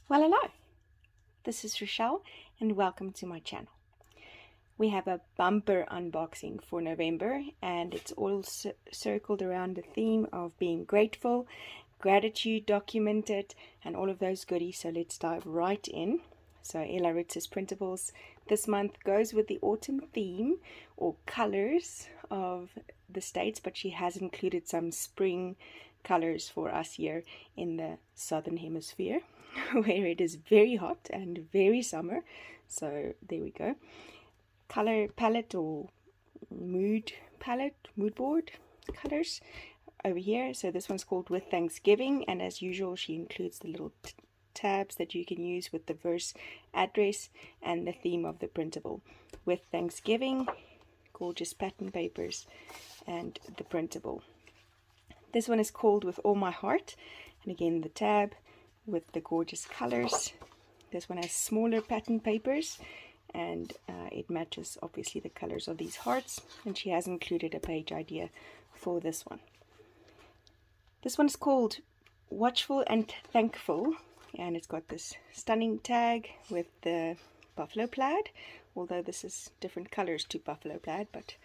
Well, hello, this is Rochelle and welcome to my channel. We have a bumper unboxing for November and it's all circled around the theme of being grateful, gratitude documented and all of those goodies, so let's dive right in. So Ella Ritz's printables this month goes with the autumn theme or colors of the states, but she has included some spring colors for us here in the southern hemisphere where it is very hot and very summer. So there we go. Color palette or mood board colors over here. So this one's called With Thanksgiving, and as usual she includes the little tabs that you can use with the verse address and the theme of the printable. With Thanksgiving, gorgeous pattern papers and the printable. This one is called With All My Heart, and again the tab with the gorgeous colors. This one has smaller pattern papers and it matches obviously the colors of these hearts, and she has included a page idea for this one. This one is called Watchful and Thankful, and it's got this stunning tag with the buffalo plaid, although this is different colors to buffalo plaid, but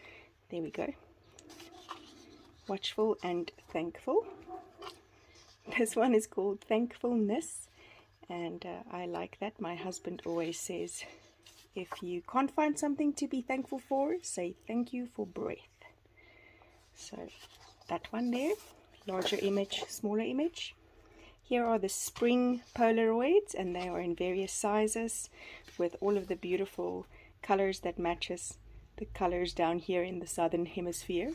there we go. Watchful and Thankful. This one is called Thankfulness, and I like that. My husband always says, if you can't find something to be thankful for, say thank you for breath. So that one there, larger image, smaller image. Here are the spring Polaroids, and they are in various sizes with all of the beautiful colors that matches the colors down here in the southern hemisphere.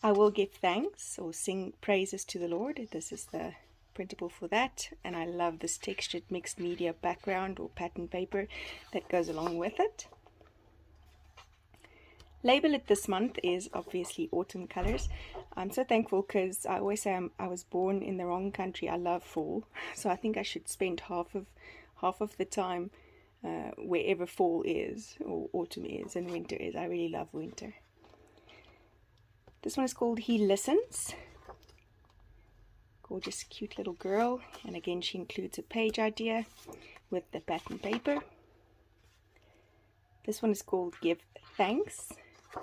I will give thanks or sing praises to the Lord. This is the printable for that, and I love this textured mixed media background or pattern paper that goes along with it. Label it this month is obviously autumn colors. I'm so thankful because I always say I was born in the wrong country. I love fall, so I think I should spend half of the time wherever fall is or autumn is and winter is. I really love winter. This one is called He Listens. Gorgeous cute little girl, and again she includes a page idea with the pattern paper. This one is called Give Thanks.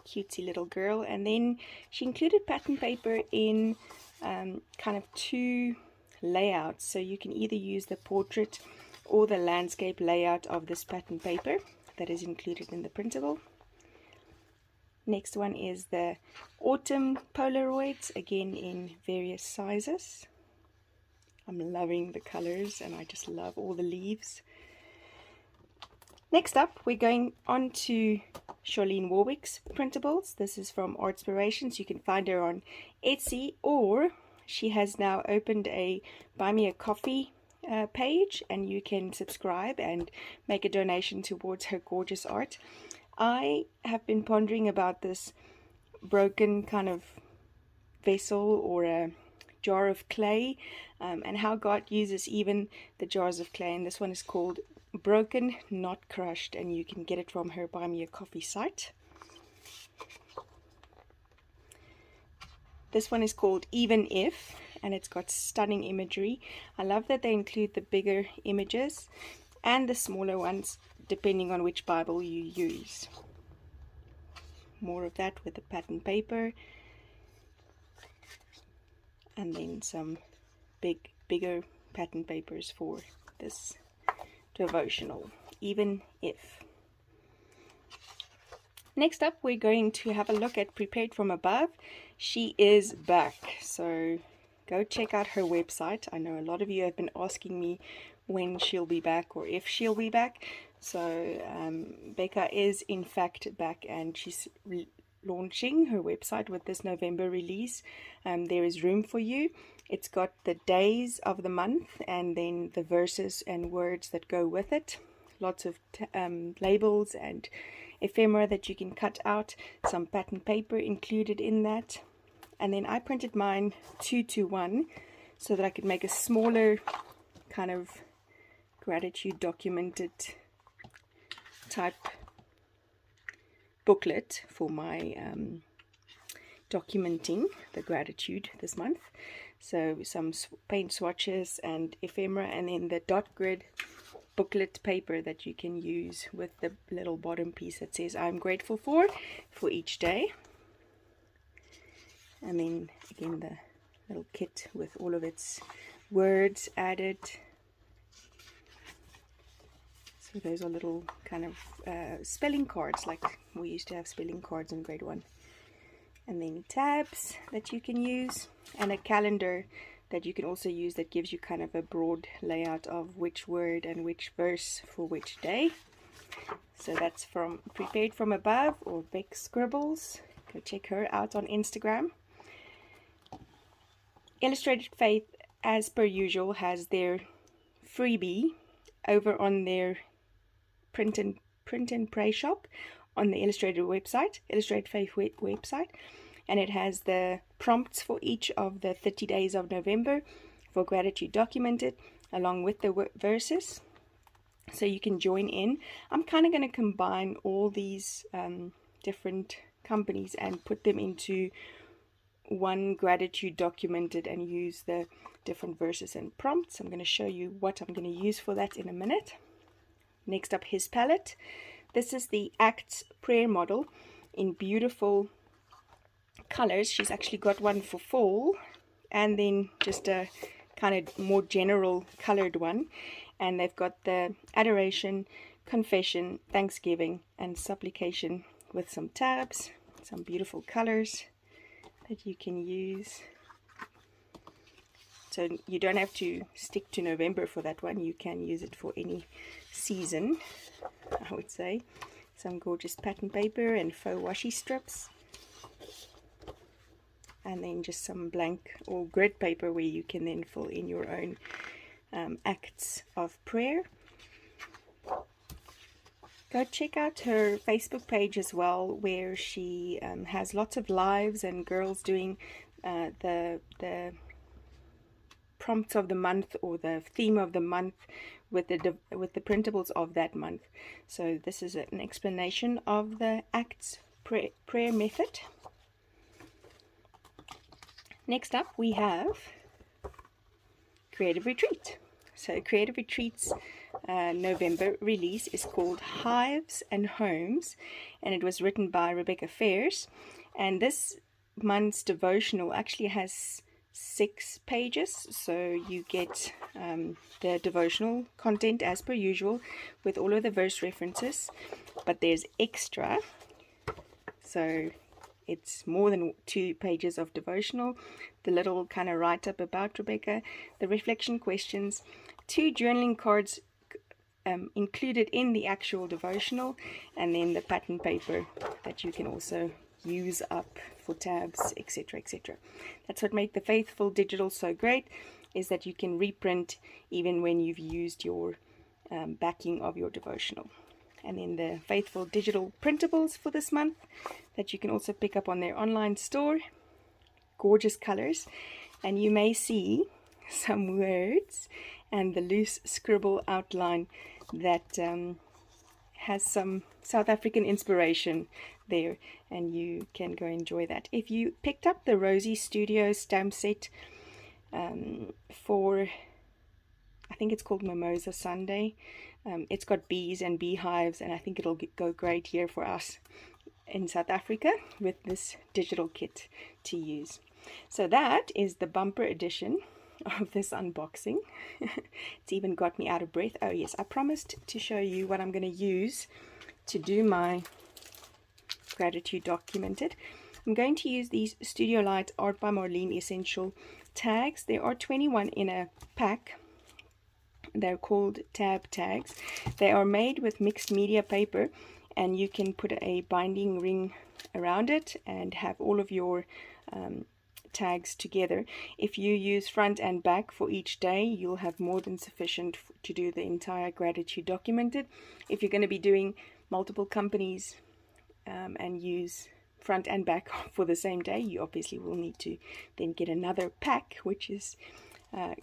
Cutesy little girl, and then she included pattern paper in kind of two layouts, so you can either use the portrait or the landscape layout of this pattern paper that is included in the printable. Next one is the autumn Polaroids, again in various sizes. I'm loving the colors and I just love all the leaves. Next up, we're going on to Charlene Warwick's printables. This is from Artspirations. You can find her on Etsy, or she has now opened a Buy Me a Coffee page, and you can subscribe and make a donation towards her gorgeous art. I have been pondering about this broken kind of vessel or a jar of clay, and how God uses even the jars of clay, and this one is called Broken Not Crushed, and you can get it from her Buy Me a Coffee site. This one is called Even If, and it's got stunning imagery. I love that they include the bigger images and the smaller ones depending on which Bible you use. More of that with the pattern paper, and then some bigger pattern papers for this devotional, Even If. Next up, we're going to have a look at Prepared from Above. She is back, so go check out her website. I know a lot of you have been asking me when she'll be back or if she'll be back. So Becca is in fact back, and she's launching her website with this November release. There is room for you. It's got the days of the month and then the verses and words that go with it. Lots of labels and ephemera that you can cut out. Some pattern paper included in that. And then I printed mine 2:1 so that I could make a smaller kind of gratitude documented type booklet for my documenting the gratitude this month. So some paint swatches and ephemera, and then the dot grid booklet paper that you can use with the little bottom piece that says I'm grateful for each day. And then again the little kit with all of its words added. So those are little kind of spelling cards, like we used to have spelling cards in grade 1. And then tabs that you can use, and a calendar that you can also use that gives you kind of a broad layout of which word and which verse for which day. So that's from Prepared From Above, or Beck Scribbles. Go check her out on Instagram. Illustrated Faith, as per usual, has their freebie over on their print and pray shop on the Illustrated website, Illustrated Faith website, and it has the prompts for each of the 30 days of November for gratitude documented, along with the verses, so you can join in. I'm kind of going to combine all these different companies and put them into one gratitude documented and use the different verses and prompts. I'm going to show you what I'm going to use for that in a minute. Next up, his palette. This is the Acts prayer model in beautiful colors. She's actually got one for fall, and then just a kind of more general colored one. And they've got the adoration, confession, thanksgiving, and supplication with some tabs, some beautiful colors that you can use. So you don't have to stick to November for that one. You can use it for any season, I would say. Some gorgeous pattern paper and faux washi strips. And then just some blank or grid paper where you can then fill in your own acts of prayer. Go check out her Facebook page as well, where she has lots of lives and girls doing the prompts of the month or the theme of the month with the printables of that month. So this is an explanation of the Acts prayer method. Next up we have Creative Retreat. So Creative Retreat's November release is called Hives and Homes, and it was written by Rebecca Fairs. And this month's devotional actually has 6 pages, so you get the devotional content as per usual with all of the verse references, but there's extra, so it's more than 2 pages of devotional, the little kind of write-up about Rebecca, the reflection questions, 2 journaling cards included in the actual devotional, and then the pattern paper that you can also use up for tabs, etc., etc. That's what makes the Faithful Digital so great, is that you can reprint even when you've used your backing of your devotional. And then the Faithful Digital printables for this month that you can also pick up on their online store. Gorgeous colors, and you may see some words and the loose scribble outline that has some South African inspiration there, and you can go enjoy that. If you picked up the Rosie Studio stamp set for, I think it's called Mimosa Sunday, it's got bees and beehives, and I think it'll go great here for us in South Africa with this digital kit to use. So that is the bumper edition of this unboxing. It's even got me out of breath. Oh yes, I promised to show you what I'm going to use to do my gratitude documented. I'm going to use these Studio Light Art by Marlene essential tags. There are 21 in a pack. They're called tab tags. They are made with mixed media paper, and you can put a binding ring around it and have all of your tags together. If you use front and back for each day, you'll have more than sufficient to do the entire gratitude documented. If you're going to be doing multiple companies and use front and back for the same day, you obviously will need to then get another pack, which is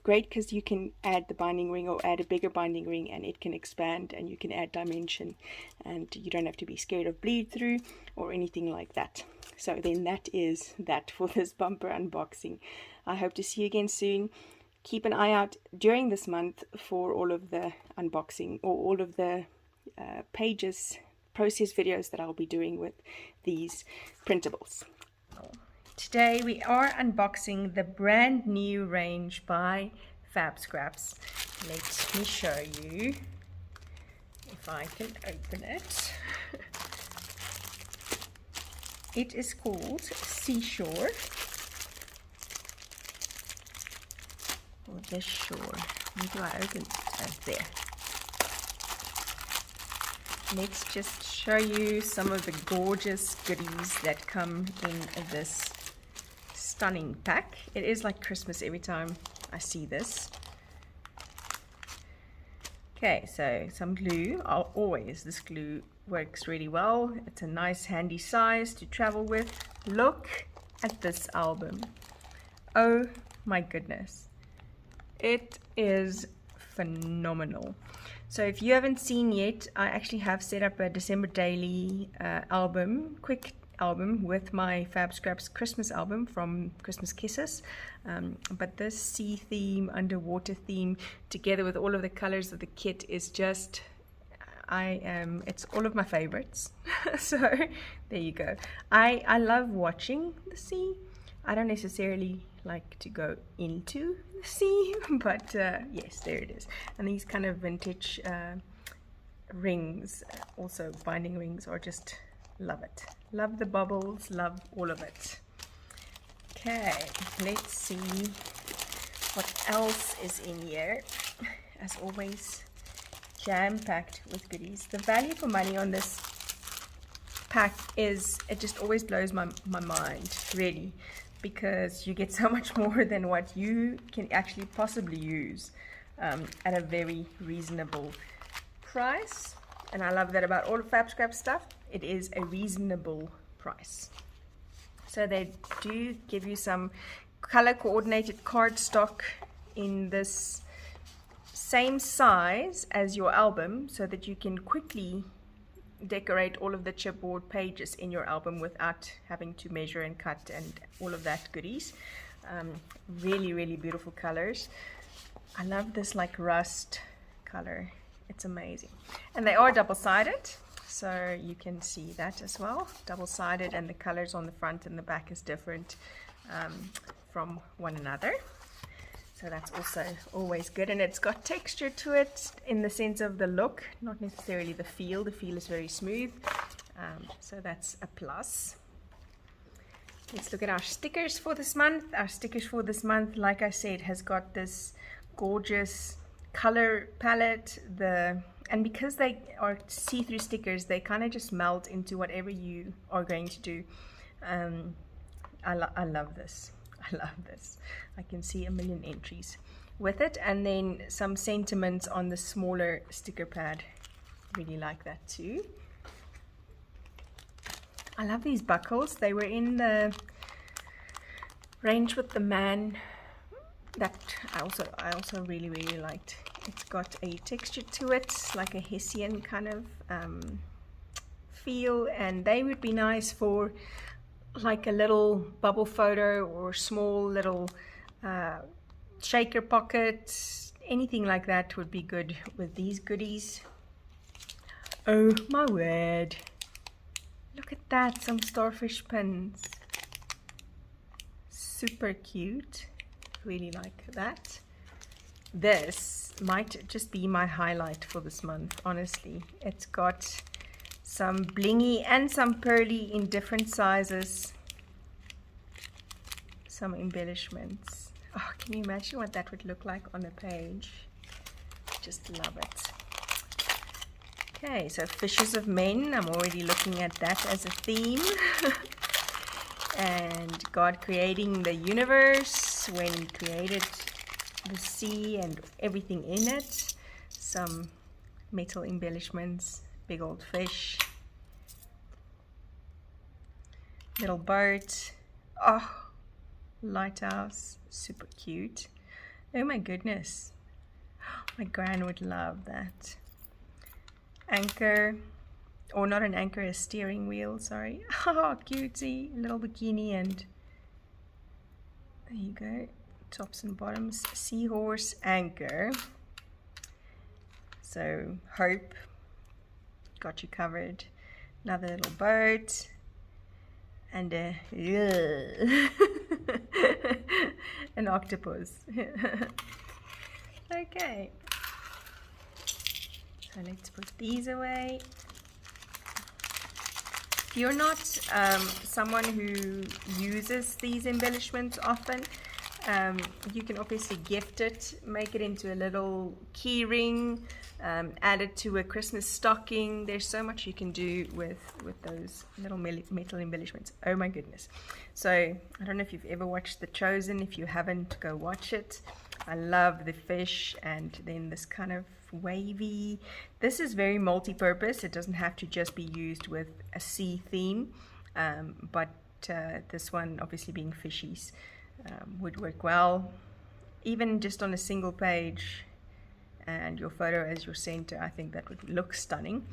great because you can add the binding ring or add a bigger binding ring, and it can expand and you can add dimension, and you don't have to be scared of bleed through or anything like that. So then that is that for this bumper unboxing. I hope to see you again soon. Keep an eye out during this month for all of the unboxing or all of the pages, process videos that I'll be doing with these printables. Today we are unboxing the brand new range by Fab Scraps. Let me show you if I can open it. It is called Seashore, or just Shore. Where do I open it? Oh, there. Let's just show you some of the gorgeous goodies that come in this stunning pack. It is like Christmas every time I see this. Okay, so some glue. This glue works really well. It's a nice handy size to travel with. Look at this album. Oh my goodness. It is phenomenal. So if you haven't seen yet, I actually have set up a December daily quick album with my Fab Scraps Christmas album from Christmas Kisses. But this sea theme, underwater theme, together with all of the colors of the kit is just, it's all of my favorites. So there you go. I love watching the sea. I don't necessarily like to go into the sea, but yes, there it is. And these kind of vintage rings, also binding rings, are just, love it. Love the bubbles, love all of it. Okay, let's see what else is in here. As always, jam-packed with goodies. The value for money on this pack is, it just always blows my mind, really, because you get so much more than what you can actually possibly use at a very reasonable price. And I love that about all Fab Scrap stuff. It is a reasonable price. So they do give you some color coordinated cardstock in this same size as your album, so that you can quickly decorate all of the chipboard pages in your album without having to measure and cut and all of that goodies. Really, really beautiful colors. I love this like rust color. It's amazing. And they are double-sided, so you can see that as well. Double-sided, and the colors on the front and the back is different from one another. So that's also always good. And it's got texture to it in the sense of the look, not necessarily the feel. The feel is very smooth. So that's a plus. Let's look at our stickers for this month. Our stickers for this month, like I said, has got this gorgeous color palette. And because they are see-through stickers, they kind of just melt into whatever you are going to do. I love this. I love this. I can see a million entries with it. And then some sentiments on the smaller sticker pad. Really like that too. I love these buckles. They were in the range with the man that I also really, really liked. It's got a texture to it, like a Hessian kind of feel, and they would be nice for like a little bubble photo or small little shaker pocket. Anything like that would be good with these goodies. Oh my word, look at that, some starfish pins. Super cute. Really like that. This might just be my highlight for this month, honestly. It's got some blingy and some pearly in different sizes. Some embellishments. Oh, can you imagine what that would look like on a page? Just love it. Okay, so Fishes of Men. I'm already looking at that as a theme. And God creating the universe when He created the sea and everything in it. Some metal embellishments, big old fish, little boat. Oh, lighthouse, super cute. Oh my goodness, my gran would love that. Anchor, or not an anchor, a steering wheel, sorry. Oh, cutesy, little bikini, and there you go, tops and bottoms, seahorse anchor. So hope, got you covered. Another little boat, and a an octopus. Okay, so let's put these away. If you're not someone who uses these embellishments often, you can obviously gift it, make it into a little key ring, add it to a Christmas stocking. There's so much you can do with those little metal embellishments. Oh my goodness. So I don't know if you've ever watched The Chosen. If you haven't, go watch it. I love the fish, and then this kind of wavy. This is very multi-purpose. It doesn't have to just be used with a sea theme, but this one, obviously being fishies, would work well, even just on a single page, and your photo as your center. I think that would look stunning.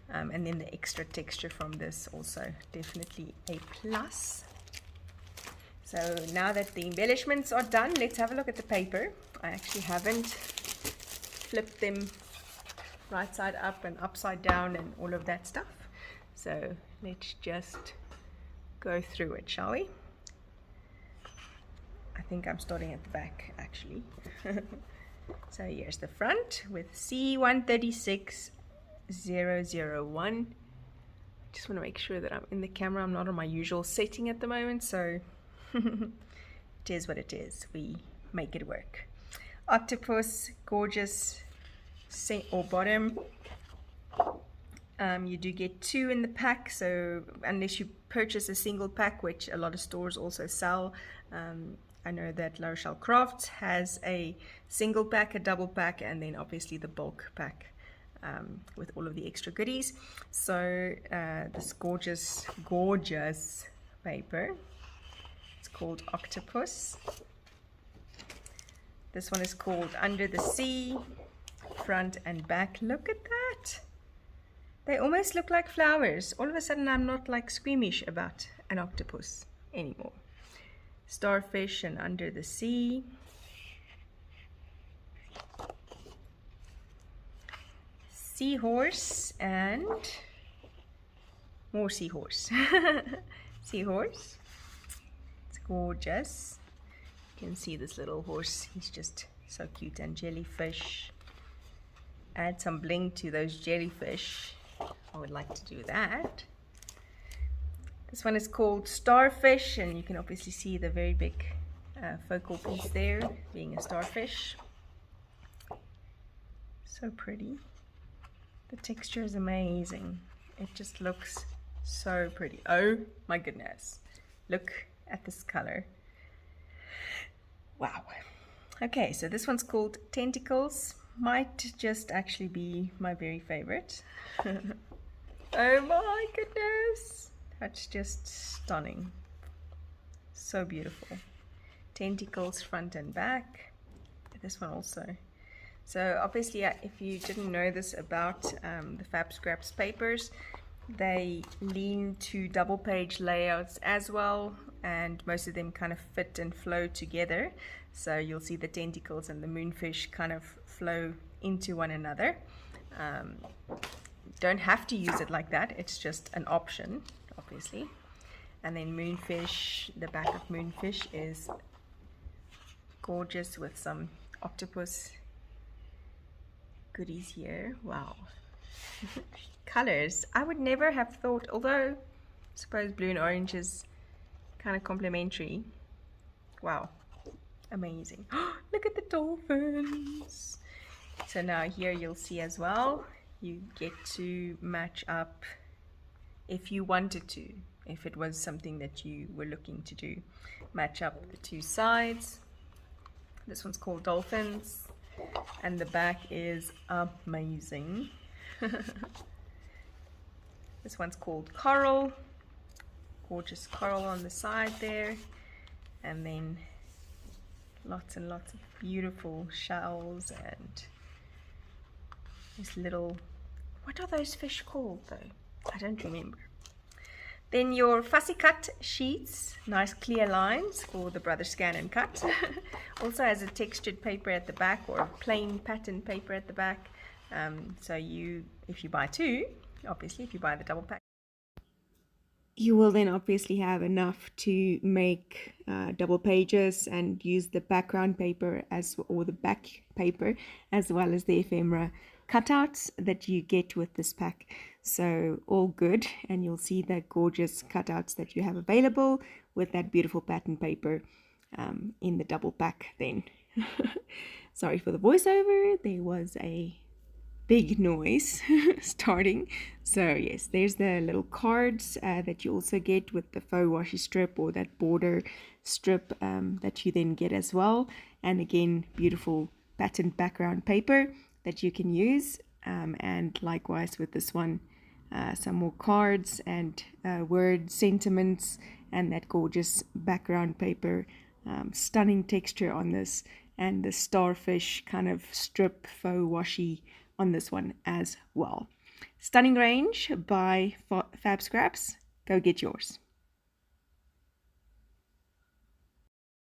And then the extra texture from this, also definitely a plus. So now that the embellishments are done, let's have a look at the paper. I actually haven't flipped them right side up and upside down and all of that stuff. So let's just go through it, shall we? I think I'm starting at the back, actually. So here's the front with C136001. Just want to make sure that I'm in the camera. I'm not on my usual setting at the moment, so it is what it is. We make it work. Octopus, gorgeous or bottom. You do get 2 in the pack, so unless you purchase a single pack, which a lot of stores also sell. I know that La Rochelle Crafts has a single pack, a double pack, and then obviously the bulk pack with all of the extra goodies. So this gorgeous, gorgeous paper, it's called Octopus. This one is called Under the Sea, front and back. Look at that. They almost look like flowers. All of a sudden I'm not like squeamish about an octopus anymore. Starfish and Under the Sea. Seahorse and more seahorse. Seahorse. It's gorgeous. You can see this little horse. He's just so cute. And jellyfish. Add some bling to those jellyfish. I would like to do that. This one is called Starfish, and you can obviously see the very big focal piece there, being a starfish. So pretty. The texture is amazing. It just looks so pretty. Oh my goodness. Look at this color. Wow. Okay, so this one's called Tentacles. Might just actually be my very favorite. Oh my goodness. That's just stunning. So beautiful. Tentacles front and back. This one also. So obviously, if you didn't know this about the Fab Scraps papers, they lean to double page layouts as well, and most of them kind of fit and flow together. So you'll see the tentacles and the moonfish kind of flow into one another. Don't have to use it like that. It's just an option, obviously. And then moonfish, the back of moonfish is gorgeous with some octopus goodies here. Wow. Colors. I would never have thought, although I suppose blue and orange is kind of complementary. Wow. Amazing. Look at the dolphins. So now here you'll see as well, you get to match up if you wanted to, if it was something that you were looking to do, match up the two sides. This one's called Dolphins, and the back is amazing. This one's called Coral, gorgeous coral on the side there, and then lots and lots of beautiful shells and this little, what are those fish called though? I don't remember. Then your fussy cut sheets, nice clear lines for the brother scan and cut. Also has a textured paper at the back or a plain pattern paper at the back. So if you buy two, obviously if you buy the double pack, you will then obviously have enough to make double pages and use the background paper or the back paper as well as the ephemera cutouts that you get with this pack. So all good, and you'll see the gorgeous cutouts that you have available with that beautiful pattern paper in the double pack then. Sorry for the voiceover, there was a big noise starting. So yes, there's the little cards that you also get with the faux washi strip or that border strip that you then get as well. And again, beautiful patterned background paper that you can use, and likewise with this one, some more cards and word sentiments and that gorgeous background paper. Stunning texture on this, and the starfish kind of strip faux washi on this one as well. Stunning range by Fab Scraps. Go get yours.